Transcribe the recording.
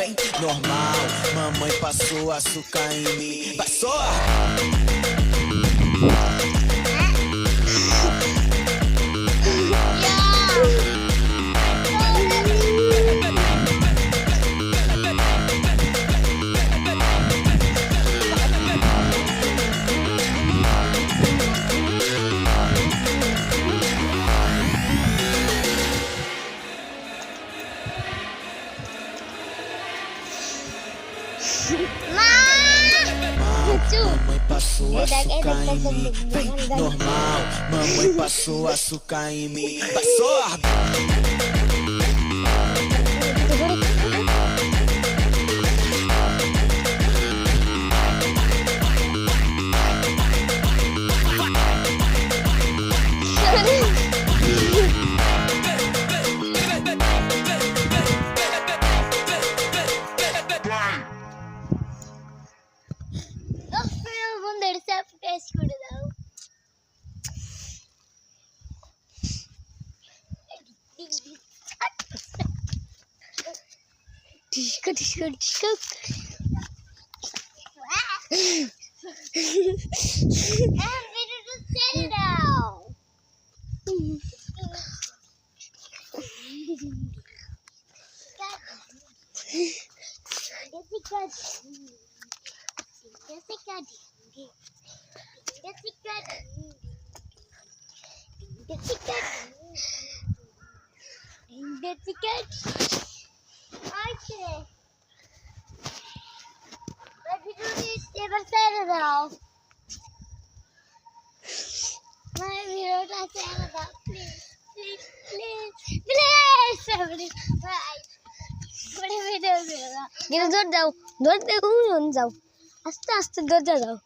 bem normal. Mamãe passou açúcar em mim. Passou! Mamãe passou açúcar em mim. Bem normal. Mamãe passou açúcar em mim. Passou! Disco. I'm ready to set it out. Okay. Let me do this. Never set it out. My video does set it out. Please. Right. What if we do it? কিন্তু ধরতে কোন যাও আস্তে আস্তে ধরতে যাও